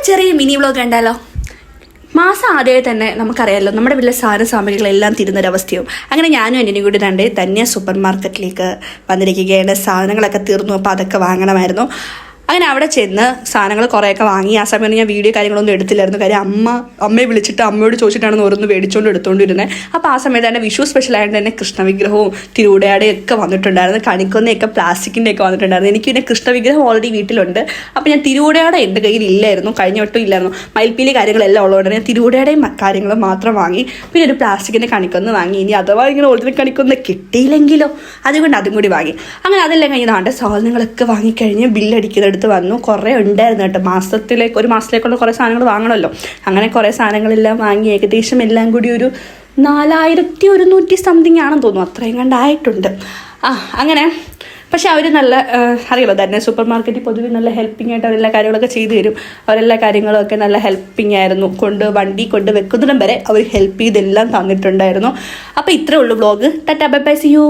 ചെറിയ mini vlog കണ്ടാലോ? മാസം ആദ്യമേ തന്നെ നമുക്കറിയാമല്ലോ നമ്മുടെ വീട്ടിലെ സാമഗ്രികളെല്ലാം തീരുന്നൊരവസ്ഥയും. അങ്ങനെ ഞാനും എൻ്റെ കൂടി ധന്യ സൂപ്പർ മാർക്കറ്റിലേക്ക് വന്നിരിക്കുകയാണ്. സാധനങ്ങളൊക്കെ തീർന്നു, അപ്പോൾ അതൊക്കെ വാങ്ങണമായിരുന്നു. അങ്ങനെ അവിടെ ചെന്ന് സാധനങ്ങൾ കുറേയൊക്കെ വാങ്ങി. ആ സമയത്ത് ഞാൻ വീഡിയോ കാര്യങ്ങളൊന്നും എടുത്തില്ലായിരുന്നു. കാര്യം അമ്മയെ വിളിച്ചിട്ട് അമ്മയോട് ചോദിച്ചിട്ടാണ് ഓരോന്ന് എടുത്തുകൊണ്ടിരുന്നത്. അപ്പോൾ ആ സമയത്ത് തന്നെ വിഷു സ്പെഷ്യലായിട്ട് തന്നെ കൃഷ്ണവിഗ്രഹവും തിരുവുടയാടയും ഒക്കെ വന്നിട്ടുണ്ടായിരുന്നു. കണിക്കൊന്നയൊക്കെ പ്ലാസ്റ്റിക്കിൻ്റെ ഒക്കെ വന്നിട്ടുണ്ടായിരുന്നു. എനിക്ക് പിന്നെ കൃഷ്ണവിഗ്രഹം ഓൾറെഡി വീട്ടിലുണ്ട്. അപ്പോൾ ഞാൻ തിരുവുടയാട എൻ്റെ കയ്യിൽ ഇല്ലായിരുന്നു, കഴിഞ്ഞ വട്ടം ഇല്ലായിരുന്നു. മയിൽപ്പീലി കാര്യങ്ങളെല്ലാം ഉള്ളതുകൊണ്ട് ഞാൻ തിരുവുടയാടയും കാര്യങ്ങളും മാത്രം വാങ്ങി. പിന്നെ ഒരു പ്ലാസ്റ്റിക്കിൻ്റെ കണിക്കൊന്ന് വാങ്ങി. ഇനി അഥവാ ഇങ്ങനെ ഒറിജിനൽ കണിക്കൊന്ന് കിട്ടിയില്ലെങ്കിലോ, അതുകൊണ്ട് അതും കൂടി വാങ്ങി. അങ്ങനെ അതെല്ലാം കഴിഞ്ഞാണ്ട് സാധനങ്ങളൊക്കെ വാങ്ങിക്കഴിഞ്ഞ് ബില്ലടിക്കുന്നത് വന്നു. കുറേ ഉണ്ടായിരുന്നു കേട്ടോ. ഒരു മാസത്തിലേക്കുള്ള കുറേ സാധനങ്ങൾ വാങ്ങണമല്ലോ. അങ്ങനെ കുറേ സാധനങ്ങളെല്ലാം വാങ്ങി. ഏകദേശം എല്ലാം കൂടി ഒരു 4100 സംതിങ് ആണെന്ന് തോന്നുന്നു, അത്രയും കണ്ടായിട്ടുണ്ട്. അങ്ങനെ പക്ഷെ അവർ നല്ല അറിയാലോ, ധന്യ സൂപ്പർ മാർക്കറ്റിൽ പൊതുവെ നല്ല ഹെൽപ്പിംഗ് ആയിട്ട് അവരെല്ലാ കാര്യങ്ങളൊക്കെ ചെയ്തു തരും. അവരെല്ലാ കാര്യങ്ങളൊക്കെ നല്ല ഹെൽപ്പിംഗ് ആയിരുന്നു. വണ്ടി കൊണ്ട് വെക്കുന്നിടം വരെ അവർ ഹെൽപ്പ് ചെയ്തെല്ലാം തന്നിട്ടുണ്ടായിരുന്നു. അപ്പോൾ ഇത്രേ ഉള്ളൂ vlog. Tata bye bye, see U.